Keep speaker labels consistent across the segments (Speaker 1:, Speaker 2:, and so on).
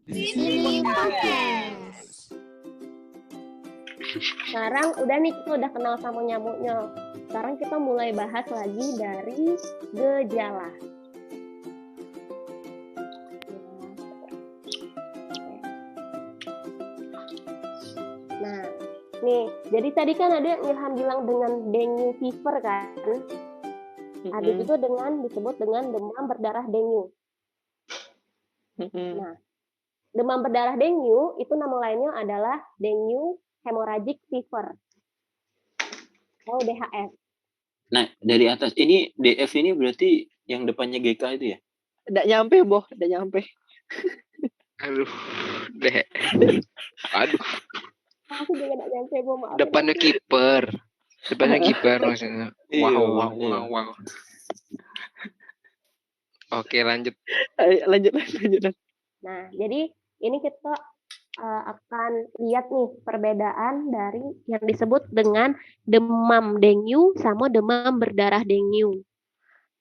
Speaker 1: Sini Podcast.
Speaker 2: Sekarang udah nih kita udah kenal sama nyamuknya. Sekarang kita mulai bahas lagi dari gejala. Nah, nih, jadi tadi kan ada yang Ilham bilang dengan dengue fever kan? Ada juga disebut dengan demam berdarah dengue. Nah, demam berdarah dengue itu nama lainnya adalah dengue hemorrhagic fever atau DHF.
Speaker 3: Nah, dari atas ini DF ini berarti yang depannya GK itu ya?
Speaker 4: Nggak nyampe, Boh. Nggak nyampe.
Speaker 1: Aduh, deh. Aduh.
Speaker 2: Aku juga nggak nyampe, Boh. Maaf.
Speaker 1: Depannya kiper. Depannya kiper maksudnya. Wow. Oke, lanjut.
Speaker 4: Lanjut.
Speaker 2: Nah, jadi ini kita akan lihat nih perbedaan dari yang disebut dengan demam dengue sama demam berdarah dengue.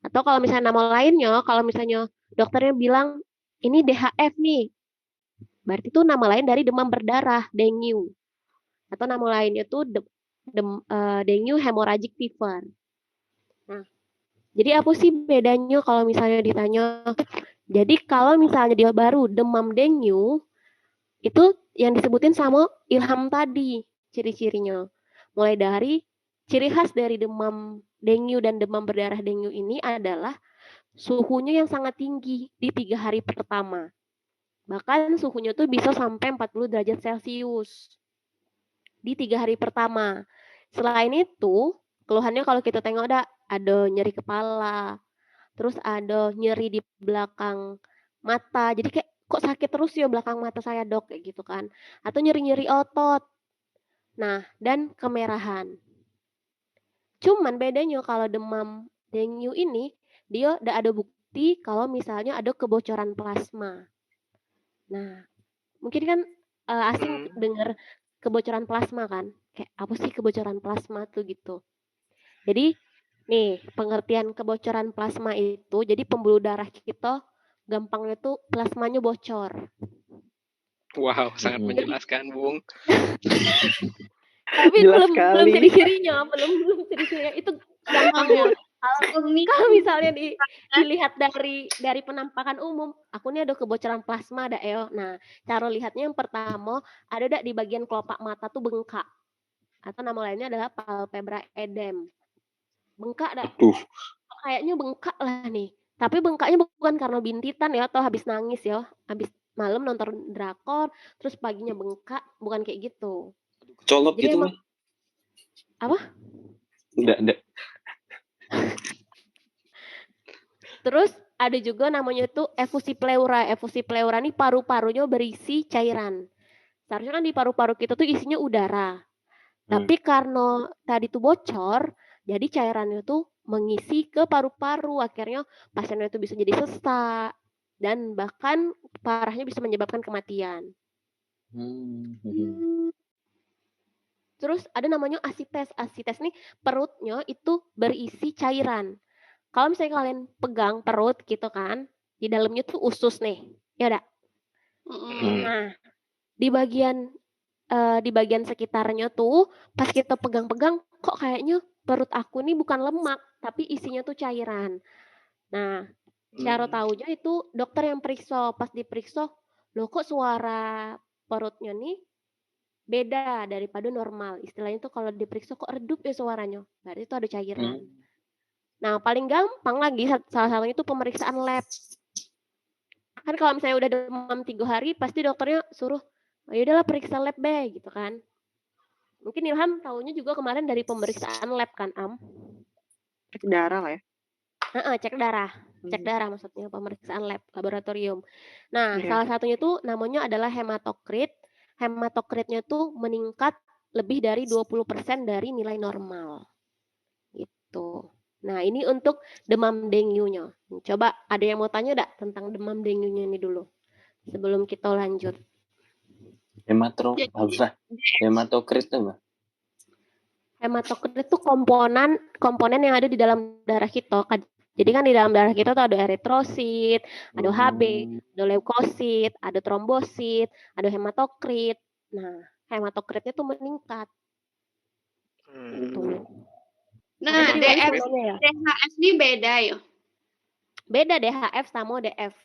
Speaker 2: Atau kalau misalnya nama lainnya, kalau misalnya dokternya bilang ini DHF nih, berarti itu nama lain dari demam berdarah dengue. Atau nama lainnya itu dengue hemorrhagic fever. Nah, jadi apa sih bedanya kalau misalnya ditanya? Jadi kalau misalnya dia baru demam dengue, itu yang disebutin sama Ilham tadi ciri-cirinya. Mulai dari ciri khas dari demam dengue dan demam berdarah dengue ini adalah suhunya yang sangat tinggi di 3 hari pertama. Bahkan suhunya tuh bisa sampai 40 derajat Celcius di 3 hari pertama. Selain itu, keluhannya kalau kita tengok ada nyeri kepala, terus ada nyeri di belakang mata. Jadi kayak kok sakit terus ya belakang mata saya, Dok, kayak gitu kan. Atau nyeri-nyeri otot. Nah, dan kemerahan. Cuman bedanya kalau demam dengue ini dia udah ada bukti kalau misalnya ada kebocoran plasma. Nah, mungkin kan asing dengar kebocoran plasma kan? Kayak apa sih kebocoran plasma tuh gitu. Jadi nih, pengertian kebocoran plasma itu, jadi pembuluh darah kita gampangnya tuh plasmanya bocor.
Speaker 1: Wow, sangat menjelaskan, Bung.
Speaker 2: Tapi
Speaker 4: Jelas
Speaker 2: belum
Speaker 4: sekali.
Speaker 2: ciri-cirinya itu gampangnya. Kalau misalnya dilihat dari penampakan umum, aku nih ada kebocoran plasma Eo. Nah, cara lihatnya yang pertama ada di bagian kelopak mata tuh bengkak. Atau nama lainnya adalah palpebra edem. Bengkak kayaknya bengkak lah nih. Tapi bengkaknya bukan karena bintitan ya atau habis nangis ya. Habis malam nonton drakor terus paginya bengkak, bukan kayak gitu.
Speaker 3: Colok
Speaker 2: Jadi
Speaker 3: gitu
Speaker 2: emang, apa?
Speaker 3: Enggak.
Speaker 2: Terus ada juga namanya itu efusi pleura. Efusi pleura ini paru-parunya berisi cairan. Seharusnya kan di paru-paru kita tuh isinya udara. Tapi karena tadi tuh bocor, jadi cairannya tuh mengisi ke paru-paru. Akhirnya pasiennya itu bisa jadi sesak. Dan bahkan parahnya bisa menyebabkan kematian. Terus ada namanya asites. Asites nih perutnya itu berisi cairan. Kalau misalnya kalian pegang perut gitu kan, di dalamnya tuh usus nih. Ya udah. Nah, di bagian sekitarnya tuh pas kita pegang-pegang kok kayaknya perut aku nih bukan lemak tapi isinya tuh cairan. Nah, cara taunya itu dokter yang periksa. Pas diperiksa, loh kok suara perutnya nih beda daripada normal. Istilahnya tuh kalau diperiksa kok redup ya suaranya. Berarti itu ada cairan. Nah, paling gampang lagi salah satunya itu pemeriksaan lab. Kan kalau misalnya udah demam 3 hari pasti dokternya suruh oh, yaudahlah periksa lab deh gitu kan. Mungkin Ilham tahunya juga kemarin dari pemeriksaan lab kan, Am?
Speaker 4: Cek darah lah ya.
Speaker 2: Cek darah. Cek darah maksudnya pemeriksaan lab, laboratorium. Nah, salah satunya tuh namanya adalah hematokrit. Hematokritnya tuh meningkat lebih dari 20% dari nilai normal. Gitu. Nah, ini untuk demam dengue-nya. Coba ada yang mau tanya enggak tentang demam dengue-nya ini dulu? Sebelum kita lanjut.
Speaker 3: Hematokrit itu apa?
Speaker 2: Hematokrit itu komponen yang ada di dalam darah kita. Jadi kan di dalam darah kita tuh ada eritrosit, ada HB,
Speaker 3: Oh.
Speaker 2: ada leukosit, ada trombosit, ada hematokrit. Nah, hematokritnya tuh meningkat. Tuh.
Speaker 5: Nah,
Speaker 2: Jadi Wes
Speaker 5: DF,
Speaker 2: namanya ya.
Speaker 5: DHF ini beda ya.
Speaker 2: Beda DHF sama DF.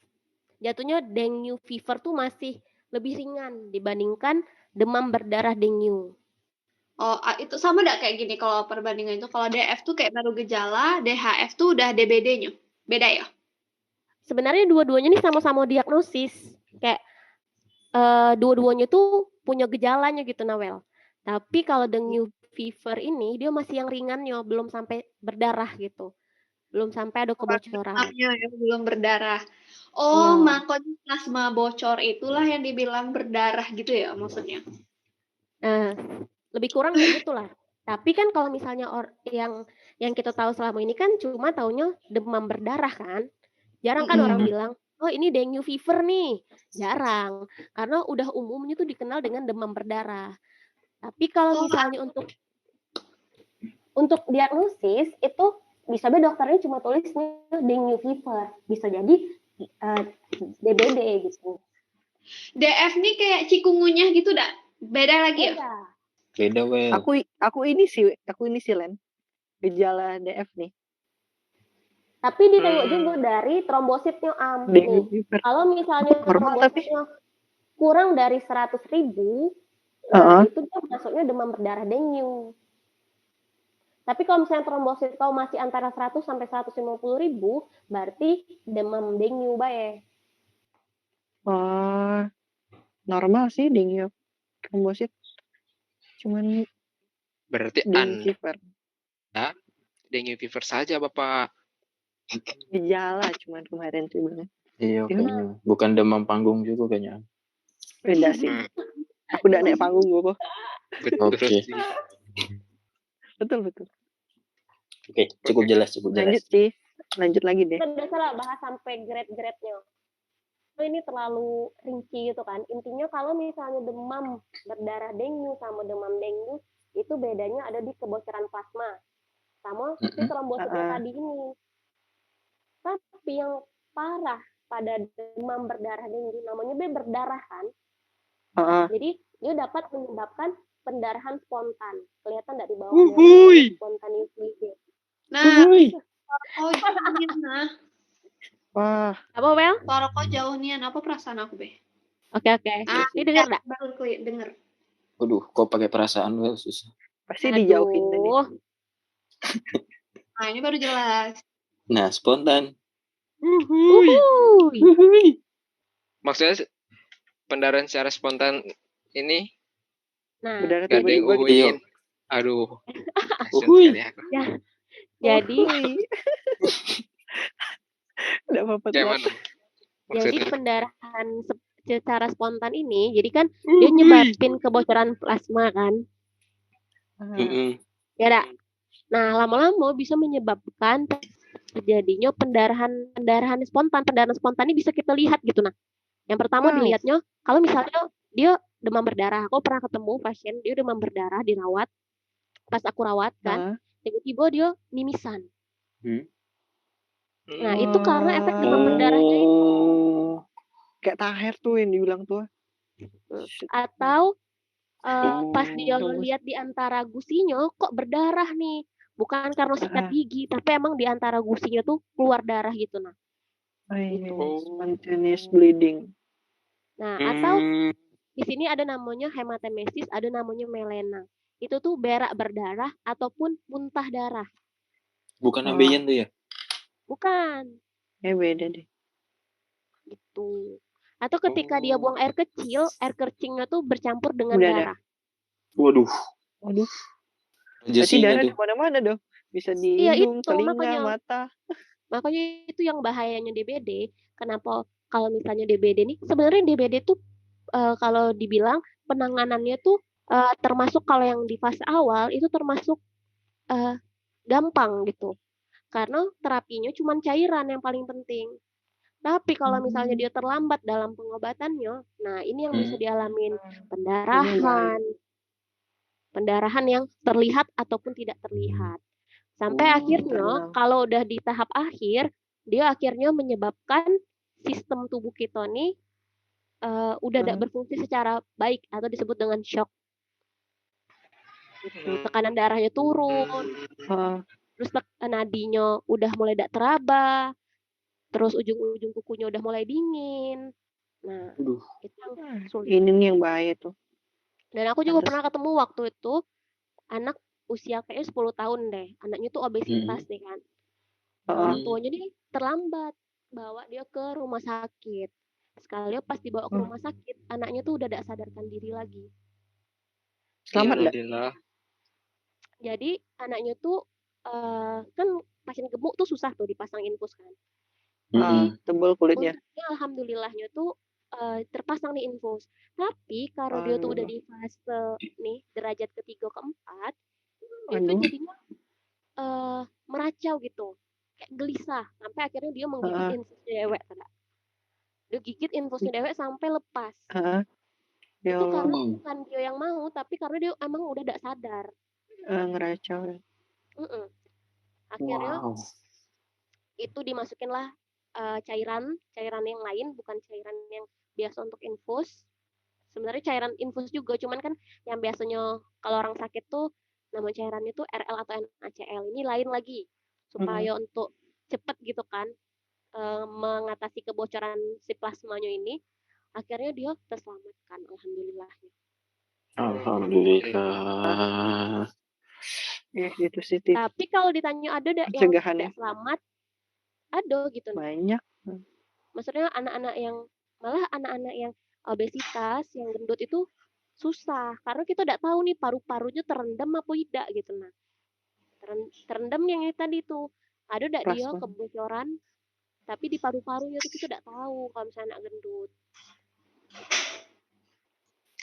Speaker 2: Jatuhnya dengue fever tuh masih lebih ringan dibandingkan demam berdarah dengue.
Speaker 5: Oh, itu sama enggak kayak gini kalau perbandingan itu? Kalau DF tuh kayak baru gejala, DHF tuh udah DBD-nya. Beda ya?
Speaker 2: Sebenarnya dua-duanya nih sama-sama diagnosis. Kayak dua-duanya tuh punya gejalanya gitu, Nawel. Tapi kalau dengue fever ini dia masih yang ringannya, belum sampai berdarah gitu. Belum sampai ada kebocoran.
Speaker 5: Demamnya ya belum berdarah. Oh,
Speaker 2: Iya.
Speaker 5: makanya plasma bocor itulah yang dibilang berdarah gitu ya maksudnya.
Speaker 2: Nah, lebih kurang kayak gitulah. Tapi kan kalau misalnya yang kita tahu selama ini kan cuma taunya demam berdarah kan. Jarang kan orang bilang, oh ini dengue fever nih. Jarang. Karena udah umumnya tuh dikenal dengan demam berdarah. Tapi kalau misalnya untuk diagnosis itu bisa dokternya cuma tulisnya dengue fever. Bisa jadi DBD gitu.
Speaker 5: DF nih kayak cikungunya gitu dah. Beda lagi ya?
Speaker 2: Beda.
Speaker 3: Beda, Wel.
Speaker 4: Aku ini sih Len. Gejala DF nih.
Speaker 2: Tapi ditengok juga dari trombositnya
Speaker 4: Dengue
Speaker 2: nih.
Speaker 4: fever.
Speaker 2: Kalau misalnya
Speaker 4: Normal
Speaker 2: trombositnya kurang dari 100.000, itu dia masuknya demam berdarah dengue. Tapi kalau misalnya trombosit kau masih antara 100 sampai 150.000, berarti demam dengue bae.
Speaker 4: Oh, normal sih dengue trombosit. Cuman
Speaker 1: Berarti
Speaker 4: dengue fever.
Speaker 1: dengue fever saja, Bapak.
Speaker 4: Gejala cuman kemarin tuh bilang.
Speaker 3: Iya, kayaknya. Bukan demam panggung juga kayaknya.
Speaker 4: Beda sih. Aku udah naik panggung gue.
Speaker 1: Betul
Speaker 3: Oke.
Speaker 1: sih.
Speaker 4: Betul.
Speaker 3: Oke, cukup jelas.
Speaker 4: Lanjut sih. Lanjut lagi deh.
Speaker 2: Kita biasa bahas sampai grade-grade-nya. Ini terlalu rinci gitu kan. Intinya kalau misalnya demam berdarah dengue sama demam dengue, itu bedanya ada di kebocoran plasma. Sama si trombositnya tadi ini. Tapi yang parah pada demam berdarah dengue, namanya berdarah kan. Jadi dia dapat menyebabkan pendarahan spontan. Kelihatan dari bawah spontaneously.
Speaker 5: Nah, oh jauhnya.
Speaker 4: Wah.
Speaker 2: Apa, Wel?
Speaker 5: Suara kok jauhnya, apa perasaan aku, Be?
Speaker 2: Oke. Ini dengar enggak?
Speaker 5: Baru denger.
Speaker 3: Waduh, kok pakai perasaan, Wel, susah.
Speaker 4: Pasti dijauhin tadi.
Speaker 5: Nah, ini baru jelas.
Speaker 3: Nah, spontan.
Speaker 1: Maksudnya pendarahan secara spontan ini
Speaker 4: Berdarah
Speaker 1: gak ada yang
Speaker 4: tiba-tiba gitu.
Speaker 1: uhuin. Aduh. Kasian sekali aku.
Speaker 2: Ya. Jadi
Speaker 4: Enggak apa-apa.
Speaker 1: Gimana?
Speaker 2: Jadi
Speaker 1: Maksudnya?
Speaker 2: pendarahan secara spontan ini, jadi kan dia nyebabin kebocoran plasma kan. Ya dak. Nah, lama-lama bisa menyebabkan terjadinya pendarahan spontan. Pendarahan spontan ini bisa kita lihat gitu nah. Yang pertama dilihatnya kalau misalnya dia demam berdarah. Aku pernah ketemu pasien dia demam berdarah dirawat. Pas aku rawat kan, tiba-tiba dia mimisan. Nah, itu karena efek demam berdarahnya itu.
Speaker 4: Kayak Taher tuh yang dibilang tuh.
Speaker 2: Atau pas dia lihat di antara gusinya kok berdarah nih. Bukan karena sikat gigi, tapi emang di antara gusinya tuh keluar darah gitu nah.
Speaker 4: Spontaneous bleeding.
Speaker 2: Nah, atau di sini ada namanya hematemesis, ada namanya melena. Itu tuh berak berdarah ataupun muntah darah.
Speaker 3: Bukan ambeien tuh ya?
Speaker 2: Bukan.
Speaker 4: Beda deh.
Speaker 2: Gitu. Atau ketika dia buang air kecil, air kencingnya tuh bercampur dengan darah.
Speaker 3: Waduh.
Speaker 4: Berarti darah di mana-mana dong. Bisa di hidung, telinga, mata.
Speaker 2: Makanya itu yang bahayanya DBD. Kenapa kalau misalnya DBD nih, sebenarnya DBD tuh kalau dibilang penanganannya tuh termasuk kalau yang di fase awal itu termasuk gampang gitu. Karena terapinya cuma cairan yang paling penting. Tapi kalau misalnya dia terlambat dalam pengobatannya, nah ini yang bisa dialamin pendarahan yang terlihat ataupun tidak terlihat. Sampai akhirnya
Speaker 4: Internal.
Speaker 2: kalau udah di tahap akhir, dia akhirnya menyebabkan sistem tubuh kita nih udah tidak berfungsi secara baik atau disebut dengan shock. Gitu. Tekanan darahnya turun, terus nadinya udah mulai tidak teraba, terus ujung-ujung kukunya udah mulai dingin. Nah, itu sulit.
Speaker 4: Ini nih yang bahaya tuh.
Speaker 2: Dan aku juga
Speaker 4: Pantes.
Speaker 2: pernah ketemu waktu itu anak usia kayaknya 10 tahun deh. Anaknya tuh obesitas nih kan. Orang tuanya nih terlambat bawa dia ke rumah sakit. Sekali pas dibawa ke rumah sakit, anaknya tuh udah tidak sadarkan diri lagi.
Speaker 4: Selamat enggak?
Speaker 1: Alhamdulillah.
Speaker 2: Jadi anaknya tuh kan pasien gemuk tuh susah tuh dipasang infus kan.
Speaker 4: Tebal kulitnya.
Speaker 2: Untungnya alhamdulillahnya tuh terpasang nih infus. Tapi kalau dia tuh udah di fase nih derajat ketiga keempat, dia tuh jadinya meracau gitu, kayak gelisah. Sampai akhirnya dia menggigit infusnya dewek. Dia gigit infusnya dewek sampai lepas.
Speaker 4: Ya
Speaker 2: Itu
Speaker 4: Allah.
Speaker 2: karena bukan dia yang mau, tapi karena dia emang udah tidak sadar.
Speaker 4: Ngeracau.
Speaker 2: Akhirnya itu dimasukinlah cairan yang lain, bukan cairan yang biasa untuk infus. Sebenarnya cairan infus juga, cuman kan yang biasanya kalau orang sakit tuh nama cairannya tuh RL atau NaCl. Ini lain lagi, supaya untuk cepet gitu kan mengatasi kebocoran si plasmanya ini. Akhirnya dia terselamatkan, alhamdulillahnya.
Speaker 3: Alhamdulillah.
Speaker 4: Ya gitu sih.
Speaker 2: Tapi kalau ditanya ada yang tidak selamat, ada gitu.
Speaker 4: Banyak.
Speaker 2: Maksudnya anak-anak yang obesitas, yang gendut itu susah karena kita tidak tahu nih paru-parunya terendam apa tidak gitu. Nah, terendam yang tadi itu ada tidak dia kebocoran, tapi di paru-parunya itu kita tidak tahu kalau misalnya anak gendut.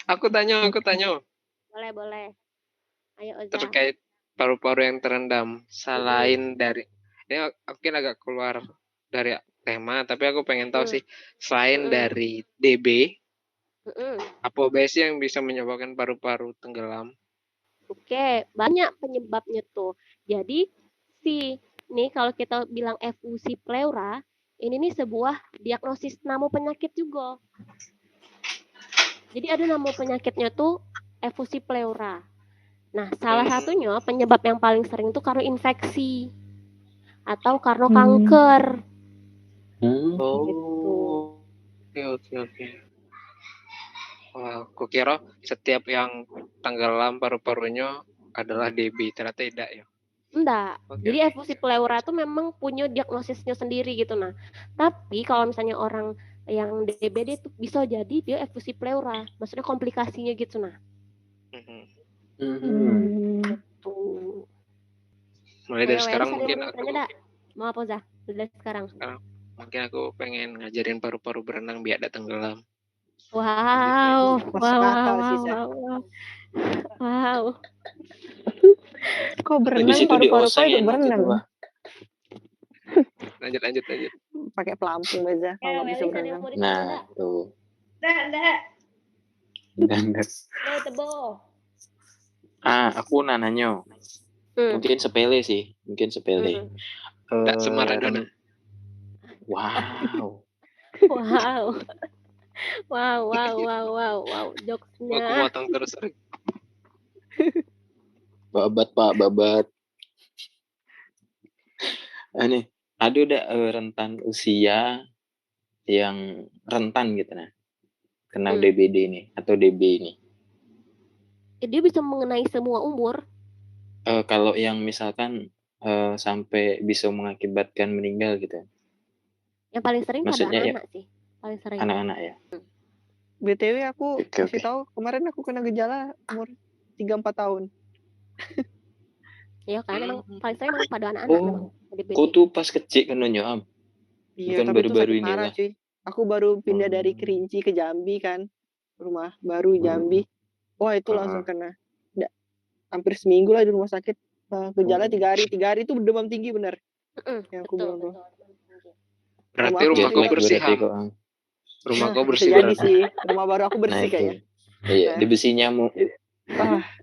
Speaker 1: Aku tanya.
Speaker 2: Boleh. Ayo Oza.
Speaker 1: Terkait paru-paru yang terendam, selain dari ini mungkin agak keluar dari tema, tapi aku pengen tahu sih, selain dari DB, apa sih yang bisa menyebabkan paru-paru tenggelam?
Speaker 2: Oke, banyak penyebabnya tuh. Jadi nih kalau kita bilang efusi pleura, ini nih sebuah diagnosis nama penyakit juga. Jadi ada nama penyakitnya tuh efusi pleura. Nah, salah satunya penyebab yang paling sering tuh karena infeksi atau karena kanker.
Speaker 1: Oke. Wah, aku kira setiap yang tenggelam paru-parunya adalah DB, ternyata tidak ya.
Speaker 2: Enggak. Jadi efusi pleura itu memang punya diagnosisnya sendiri gitu. Nah, tapi kalau misalnya orang yang DBD itu bisa jadi dia efusi pleura, maksudnya komplikasinya gitu. Nah, tuh.
Speaker 1: Mulai dari sekarang mungkin
Speaker 2: aku mau apa Zah? Dari sekarang.
Speaker 1: Mungkin aku pengen ngajarin paru-paru berenang biar tidak tenggelam.
Speaker 2: Wow.
Speaker 4: Kok berenang paru-paru kok itu berenang?
Speaker 1: Lanjut.
Speaker 4: Pakai pelampung aja kalau bisa berenang.
Speaker 3: Nah, tuh.
Speaker 2: Tebo.
Speaker 3: Aku nananya. Mungkin sepele sih,
Speaker 1: Tidak Maradona.
Speaker 3: Wow.
Speaker 2: Jokesnya.
Speaker 1: Aku motong terus.
Speaker 3: Babat. Nih, ada udah rentan usia yang rentan gitu nah. Kena DBD ini atau DB ini.
Speaker 2: Dia bisa mengenai semua umur.
Speaker 3: Kalau yang misalkan sampai bisa mengakibatkan meninggal gitu.
Speaker 2: Yang paling sering
Speaker 3: maksudnya
Speaker 2: pada anak sih. Paling sering.
Speaker 3: Anak-anak ya.
Speaker 4: BTW aku kasih tahu kemarin aku kena gejala umur 3-4 tahun.
Speaker 2: Iya kan, emang paling sering emang pada anak-anak.
Speaker 3: Kau tuh pas kecil kan Am?
Speaker 4: Iya, tapi baru-baru ini lah. Cuy. Aku baru pindah dari Kerinci ke Jambi kan, rumah baru Jambi. Wah itu langsung kena. Hampir seminggu lah di rumah sakit. Gejala 3 hari. 3 hari itu demam tinggi bener. Yang aku bilang tuh.
Speaker 1: Berarti rumah kau bersih. Rumah kau bersih.
Speaker 4: Jadi sih, rumah baru aku bersih kayaknya.
Speaker 3: Iya, di besi nyamuk.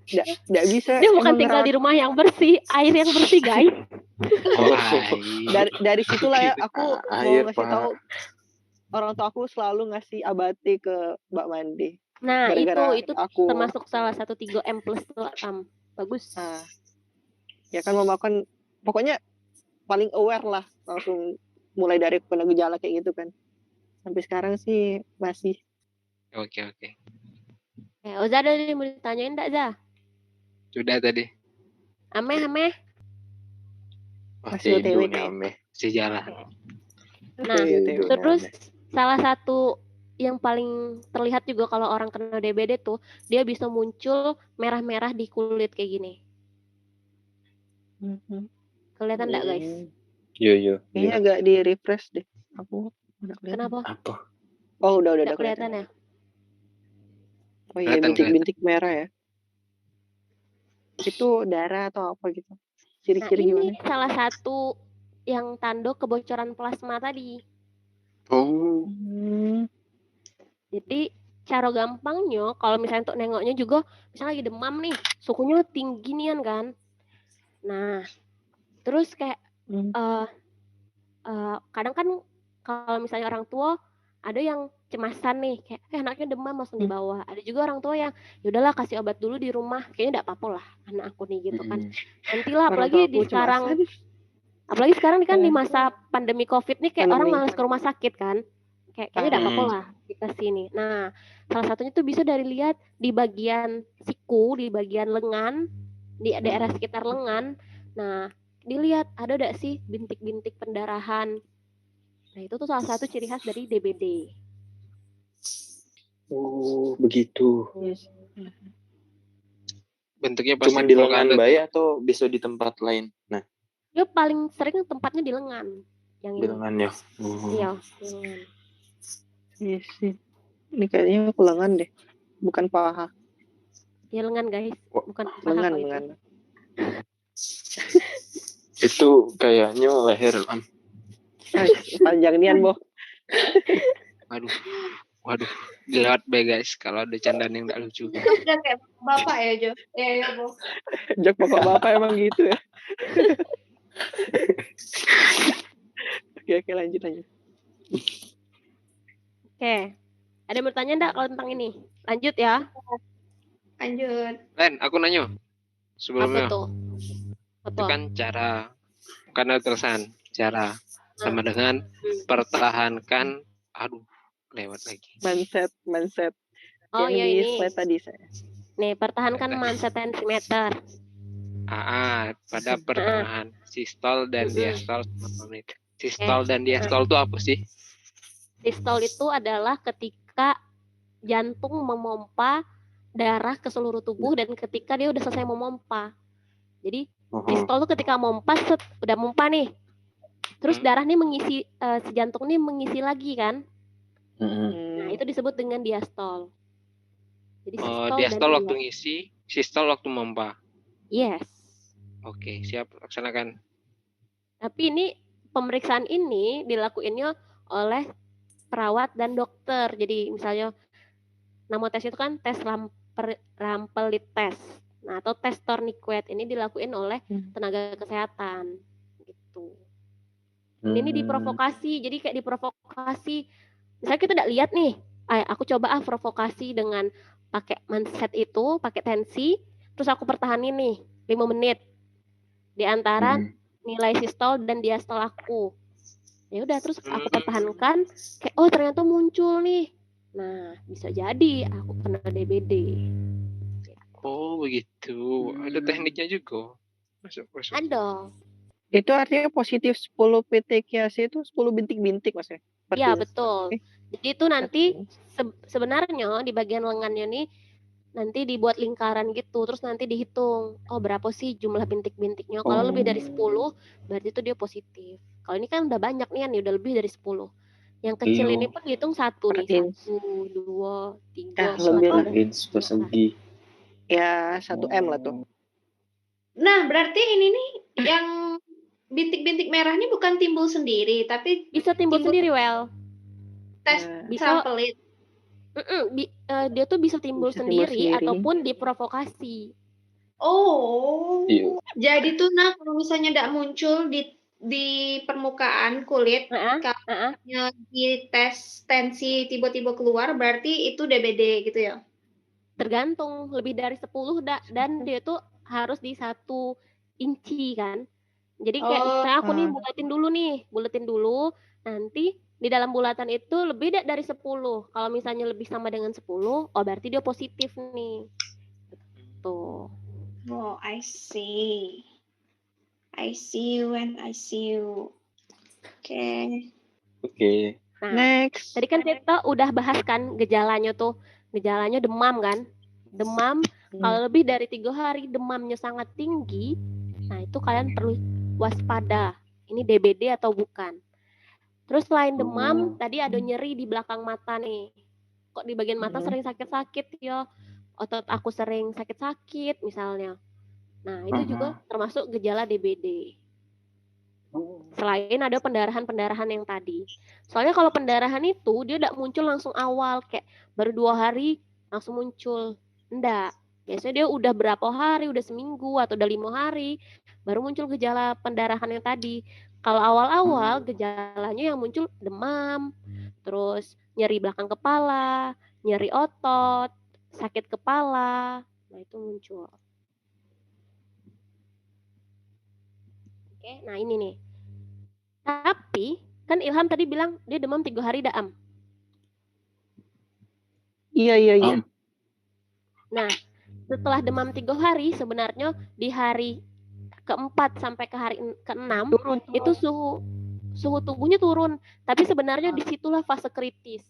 Speaker 4: Nggak bisa.
Speaker 2: Dia bukan
Speaker 4: emang
Speaker 2: tinggal
Speaker 4: ngerawat.
Speaker 2: di rumah yang bersih, air yang bersih guys.
Speaker 4: Dari situlah ya aku
Speaker 3: Air,
Speaker 4: mau ngasih
Speaker 3: Pak.
Speaker 4: tahu orang tua aku selalu ngasih abati ke Mbak Mandi.
Speaker 2: Nah
Speaker 4: Gara-gara
Speaker 2: itu
Speaker 4: aku
Speaker 2: termasuk salah satu 3M plus tuh bagus.
Speaker 4: Ya kan mama kan pokoknya paling aware lah, langsung mulai dari kena gejala kayak gitu kan. Sampai sekarang sih masih.
Speaker 1: Oke.
Speaker 2: Oza ada yang mau ditanyain enggak, Za?
Speaker 1: Sudah tadi.
Speaker 2: Ame.
Speaker 4: Masih
Speaker 3: Tidur
Speaker 4: OTW
Speaker 3: nih
Speaker 4: kayak.
Speaker 3: Ame.
Speaker 1: Si jalan.
Speaker 2: Nah,
Speaker 3: Tidur nih,
Speaker 2: terus
Speaker 3: Ame.
Speaker 2: salah satu yang paling terlihat juga kalau orang kena DBD tuh, dia bisa muncul merah-merah di kulit kayak gini. Kelihatan enggak, guys?
Speaker 3: Yo.
Speaker 4: Kayaknya agak di refresh deh. Aku udah kelihatan.
Speaker 2: Kenapa?
Speaker 3: Apa?
Speaker 4: Oh, udah
Speaker 2: Enggak kelihatan ya?
Speaker 4: Oh iya,
Speaker 1: Kelihatan.
Speaker 4: bintik-bintik merah ya. Itu darah atau apa gitu?
Speaker 2: Nah,
Speaker 4: Ciri-ciri
Speaker 2: ini
Speaker 4: gimana?
Speaker 2: salah satu yang tanda kebocoran plasma tadi.
Speaker 3: Oh.
Speaker 2: Jadi cara gampangnya kalau misalnya untuk nengoknya juga misalnya lagi demam nih, suhunya tinggi nian kan. Nah, terus kayak kadang kan kalau misalnya orang tua ada yang cemasan nih, kayak anaknya demam langsung dibawa. Ada juga orang tua yang ya udahlah kasih obat dulu di rumah, kayaknya enggak apa-apa lah anak aku nih gitu kan. Nantilah apalagi di sekarang kan di masa pandemi Covid nih kayak orang malas ke rumah sakit kan. Kayaknya enggak apa-apa lah dikasih nih. Nah, salah satunya tuh bisa dari lihat di bagian siku, di bagian lengan, di daerah sekitar lengan. Nah, dilihat ada enggak sih bintik-bintik pendarahan. Nah, itu tuh salah satu ciri khas dari DBD.
Speaker 3: Oh, begitu.
Speaker 1: Bentuknya pasti
Speaker 3: cuma di lengan bayi atau bisa di tempat lain? Nah,
Speaker 2: dia paling sering tempatnya di lengan. Yang
Speaker 3: di lengan ya.
Speaker 2: Iya, di lengan.
Speaker 4: Iya sih. Ini kayaknya aku lengan deh, bukan paha.
Speaker 2: Ya lengan guys, bukan paha
Speaker 4: lengan.
Speaker 3: Itu kayaknya leher.
Speaker 4: Panjang nian, Boh.
Speaker 1: Waduh, dilewat be guys kalau ada candaan yang enggak lucu.
Speaker 5: Udah kayak bapak ya, Jo. Ya, Boh.
Speaker 4: Jok bapak emang gitu ya. Oke, lanjut.
Speaker 2: Oke. Ada yang bertanya enggak kalau tentang ini? Lanjut ya.
Speaker 5: Lanjut.
Speaker 1: Len, aku nanya. Sebelumnya.
Speaker 2: Apa tuh?
Speaker 1: Itu kan cara karena terusan cara sama dengan pertahankan lewat lagi.
Speaker 4: Mindset.
Speaker 2: Oh iya ini.
Speaker 4: Slide tadi saya.
Speaker 2: Nih, pertahankan mindset tensimeter.
Speaker 1: Pada pertengahan sistol dan diastol selama menit. Sistol dan diastol itu apa sih?
Speaker 2: Sistol itu adalah ketika jantung memompa darah ke seluruh tubuh dan ketika dia udah selesai memompa. Jadi sistol itu ketika udah mompa nih. Terus darah nih mengisi si jantung nih mengisi lagi kan? Nah, itu disebut dengan diastol. Jadi
Speaker 1: diastol waktu ngisi, sistol waktu mompa.
Speaker 2: Yes.
Speaker 1: Oke, siap, laksanakan.
Speaker 2: Tapi ini pemeriksaan ini dilakuinnya oleh perawat dan dokter. Jadi misalnya nama tes itu kan tes Rampelit test. Nah, atau tes tourniquet ini dilakuin oleh tenaga kesehatan gitu. Ini diprovokasi. Jadi kayak diprovokasi. Misalnya kita tidak lihat nih, aku coba provokasi dengan pakai mindset itu, pakai tensi, terus aku pertahanin nih 5 menit di antara nilai sistol dan diastol aku. Ya udah terus aku pertahankan, kayak ternyata muncul nih. Nah, bisa jadi aku kena DBD.
Speaker 1: Oh, begitu. Ada tekniknya juga. Masuk.
Speaker 2: Ada.
Speaker 4: Itu artinya positif 10 petekiase itu 10 bintik-bintik Mas ya?
Speaker 2: Iya, betul. Jadi itu nanti sebenarnya di bagian lengannya nih nanti dibuat lingkaran gitu, terus nanti dihitung, berapa sih jumlah bintik-bintiknya. Kalau lebih dari 10, berarti itu dia positif. Kalau ini kan udah banyak nih, udah lebih dari 10. Yang kecil ini pun dihitung 1 nih, 1, 2, 3, 4.
Speaker 3: Persegi.
Speaker 4: Ya, 1M lah tuh.
Speaker 5: Nah, berarti ini nih yang bintik-bintik merah ini bukan timbul sendiri, tapi
Speaker 2: bisa timbul sendiri,
Speaker 5: tes Rampelit.
Speaker 2: Dia tuh bisa timbul sendiri ataupun diprovokasi.
Speaker 5: Oh,
Speaker 3: Iya.
Speaker 5: jadi tuh kalau misalnya tidak muncul di permukaan kulit, kalau di tes tensi tiba-tiba keluar, berarti itu DBD gitu ya?
Speaker 2: Tergantung, lebih dari 10 dan dia tuh harus di 1 inci kan. Jadi kayak misalnya aku nih buletin dulu, nanti di dalam bulatan itu lebih dari 10. Kalau misalnya lebih sama dengan 10, oh berarti dia positif nih. Tuh.
Speaker 5: Oh, I see. I see you and I see you. Oke.
Speaker 3: Oke.
Speaker 2: Nah,
Speaker 4: Next.
Speaker 2: tadi kan kita udah bahas kan gejalanya tuh. Gejalanya demam kan. Demam, kalau lebih dari 3 hari demamnya sangat tinggi, nah itu kalian perlu waspada. Ini DBD atau bukan. Terus selain demam, tadi ada nyeri di belakang mata nih. Kok di bagian mata sering sakit-sakit ya? Otot aku sering sakit-sakit misalnya. Nah, itu juga termasuk gejala DBD. Selain ada pendarahan-pendarahan yang tadi. Soalnya kalau pendarahan itu dia tidak muncul langsung awal, kayak baru 2 hari langsung muncul. Enggak. Biasanya dia udah berapa hari, udah seminggu atau udah 5 hari baru muncul gejala pendarahan yang tadi. Kalau awal-awal gejalanya yang muncul demam, terus nyeri belakang kepala, nyeri otot, sakit kepala. Nah, itu muncul. Oke, nah ini nih. Tapi kan Ilham tadi bilang dia demam 3 hari daam.
Speaker 4: Iya.
Speaker 2: Nah, setelah demam 3 hari sebenarnya di hari keempat sampai ke hari ke-6 itu suhu tubuhnya turun. Tapi sebenarnya disitulah fase kritis.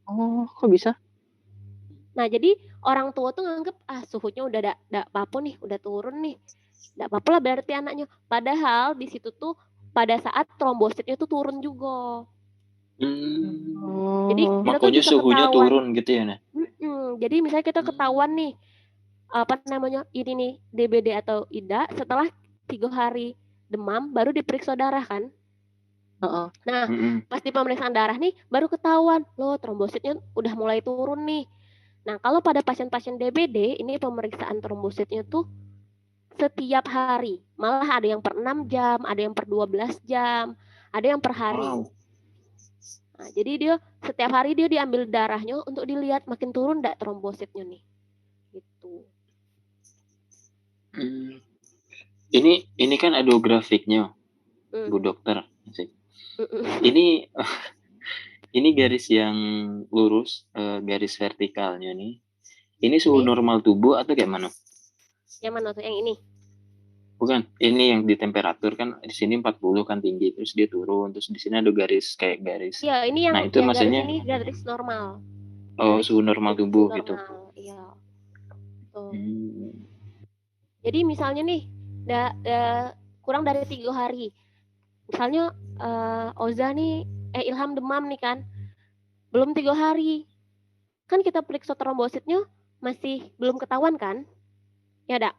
Speaker 4: Oh, kok bisa?
Speaker 2: Nah, jadi orang tua tuh nganggep suhunya udah enggak apa-apa nih, udah turun nih. Enggak apa-apa lah berarti anaknya. Padahal di situ tuh pada saat trombositnya tuh turun juga.
Speaker 3: Oh.
Speaker 2: Jadi kita tuh
Speaker 3: makanya
Speaker 2: bisa
Speaker 3: suhunya
Speaker 2: ketahuan.
Speaker 3: turun gitu ya, nah.
Speaker 2: Jadi misalnya kita ketahuan nih ini nih DBD atau IDA setelah 3 hari demam baru diperiksa darah kan. Nah, pas di pemeriksaan darah nih baru ketahuan loh trombositnya udah mulai turun nih. Nah, kalau pada pasien-pasien DBD ini pemeriksaan trombositnya tuh setiap hari. Malah ada yang per 6 jam, ada yang per 12 jam, ada yang per hari.
Speaker 3: Wow.
Speaker 2: Nah, jadi dia setiap hari dia diambil darahnya untuk dilihat makin turun enggak trombositnya nih. Gitu.
Speaker 3: Ini kan ada grafiknya, Bu Dokter. Ini garis yang lurus, garis vertikalnya nih. Ini suhu normal tubuh atau kayak mana?
Speaker 2: Yang mana tuh? Yang ini?
Speaker 3: Bukan, ini yang di temperatur kan di sini 40 kan tinggi, terus dia turun, terus di sini ada garis kayak garis.
Speaker 2: Iya, ini yang,
Speaker 3: nah, itu
Speaker 2: yang
Speaker 3: maksudnya
Speaker 2: garis ini garis normal.
Speaker 3: Oh, suhu normal tubuh
Speaker 2: normal,
Speaker 3: gitu.
Speaker 2: Iya. Tuh. Jadi misalnya nih, kurang dari 3 hari. Misalnya Oza nih, Ilham demam nih kan, belum 3 hari. Kan kita periksa trombositnya masih belum ketahuan kan? Ya enggak?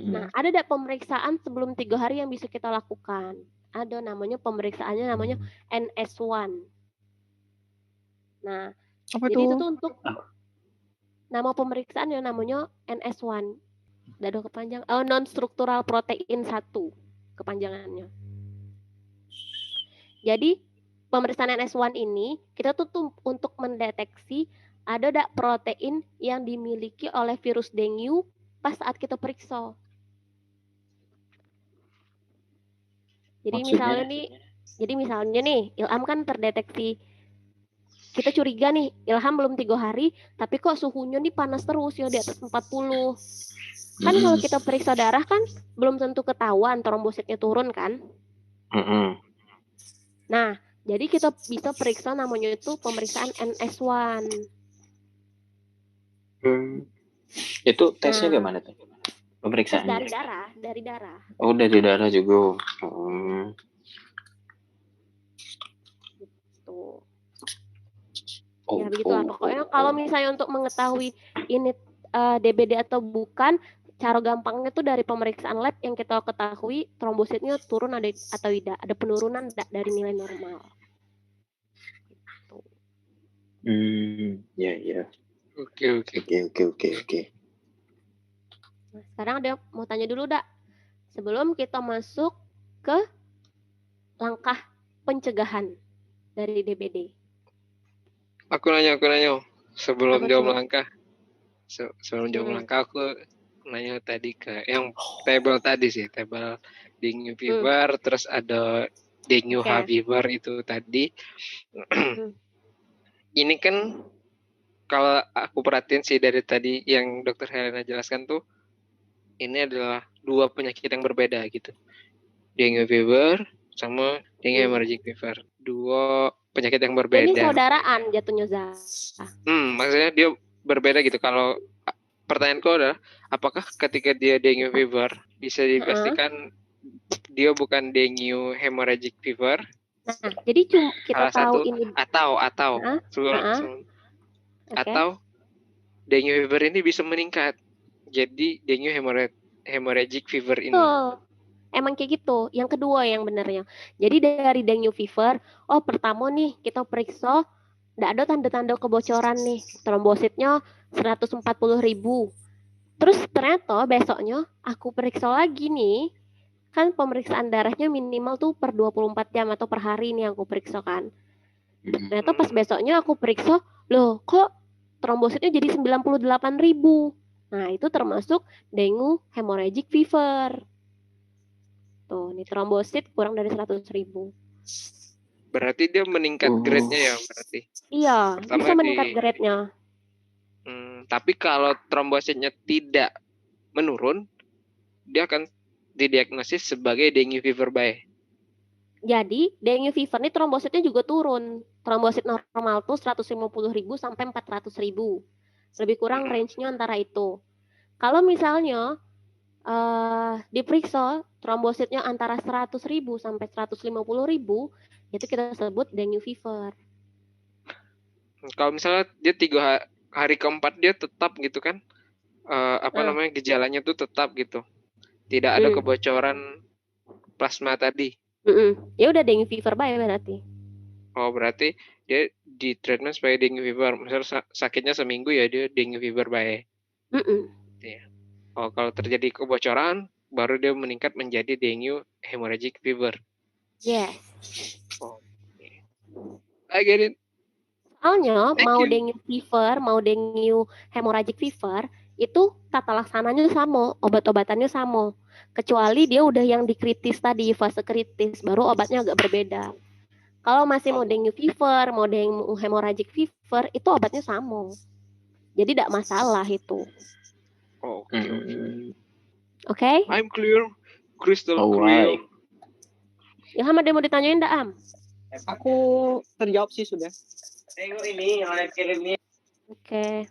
Speaker 2: Nah, ada enggak pemeriksaan sebelum 3 hari yang bisa kita lakukan? Ada namanya pemeriksaannya namanya NS1. Nah, jadi itu tuh untuk nama pemeriksaan yang namanya NS1. Dado kepanjang non-struktural protein 1 kepanjangannya. Jadi pemeriksaan NS1 ini kita tuh untuk mendeteksi ada enggak protein yang dimiliki oleh virus dengue pas saat kita periksa. Jadi misalnya nih Ilham kan terdeteksi, kita curiga nih Ilham belum 3 hari tapi kok suhunya nih panas terus ya di atas 40. Kan kalau kita periksa darah kan belum tentu ketahuan trombositnya turun kan. Nah, jadi kita bisa periksa namanya itu pemeriksaan NS1.
Speaker 3: Itu tesnya gimana tuh? Pemeriksaannya?
Speaker 2: Dari darah.
Speaker 3: Oh, dari darah juga.
Speaker 2: Gitu. Ya begitu lah. Pokoknya kalau misalnya untuk mengetahui ini DBD atau bukan, cara gampangnya tuh dari pemeriksaan lab yang kita ketahui trombositnya turun atau tidak, ada penurunan dari nilai normal.
Speaker 3: Gitu. Ya. Oke.
Speaker 2: Sekarang ada mau tanya dulu, Dak. Sebelum kita masuk ke langkah pencegahan dari DBD.
Speaker 1: Aku nanya. Sebelum
Speaker 2: Apa
Speaker 1: jawab
Speaker 2: tuh?
Speaker 1: langkah. Sebelum jawab langkah aku nanya tadi ke yang table tadi sih, table dengue fever, terus ada dengue fever itu tadi. Ini kan kalau aku perhatiin sih dari tadi yang Dokter Helena jelaskan tuh, ini adalah dua penyakit yang berbeda gitu. Dengue fever sama dengue hemorrhagic fever. Dua penyakit yang berbeda.
Speaker 2: Ini saudaraan jatuhnya, Zah.
Speaker 1: Maksudnya dia berbeda gitu. Kalau pertanyaanku adalah, apakah ketika dia dengue fever bisa dipastikan dia bukan dengue hemorrhagic fever?
Speaker 2: Nah, jadi kita tahu ini
Speaker 1: atau dengue fever ini bisa meningkat. Jadi dengue hemorrhagic fever ini.
Speaker 2: Emang kayak gitu. Yang kedua yang benernya. Jadi dari dengue fever, pertama nih kita periksa nggak ada tanda-tanda kebocoran nih. Trombositnya 140.000. Terus ternyata besoknya aku periksa lagi nih. Kan pemeriksaan darahnya minimal tuh per 24 jam atau per hari nih aku periksa kan. Ternyata pas besoknya aku periksa, loh kok trombositnya jadi 98.000. Nah itu termasuk dengue hemorrhagic fever. Tuh, nih trombosit kurang dari 100.000.
Speaker 1: Berarti dia meningkat grade-nya ya berarti?
Speaker 2: Iya, bisa meningkat grade-nya.
Speaker 1: Tapi kalau trombositnya tidak menurun, dia akan didiagnosis sebagai dengue fever bae.
Speaker 2: Jadi, dengue fever ini trombositnya juga turun. Trombosit normal tuh 150.000 sampai 400.000. Lebih kurang range-nya antara itu. Kalau misalnya diperiksa trombositnya antara 100.000 sampai 150.000, itu kita sebut dengue fever.
Speaker 1: Kalau misalnya dia 3 hari keempat dia tetap gitu kan, gejalanya tuh tetap gitu, tidak ada kebocoran plasma tadi.
Speaker 2: Ya udah dengue fever bae berarti.
Speaker 1: Oh berarti dia di treatment sebagai dengue fever. Misalnya sakitnya seminggu ya dia dengue fever bae. Ya. Oh kalau terjadi kebocoran baru dia meningkat menjadi dengue hemorrhagic fever.
Speaker 2: Yes.
Speaker 1: Oh. I get it.
Speaker 2: Soalnya mau dengue fever, mau dengue hemorrhagic fever, itu tata laksananya sama, obat-obatannya sama. Kecuali dia udah yang dikritis tadi, fase kritis, baru obatnya agak berbeda. Kalau masih mau dengue fever, mau dengue hemorrhagic fever, itu obatnya sama. Jadi tidak masalah itu. Oke?
Speaker 1: I'm clear. Crystal clear.
Speaker 2: Ilham ada mau ditanyain enggak, Am?
Speaker 4: Aku terjawab sih sudah.
Speaker 1: Tengok ini yang ada kirim ini.
Speaker 2: Oke.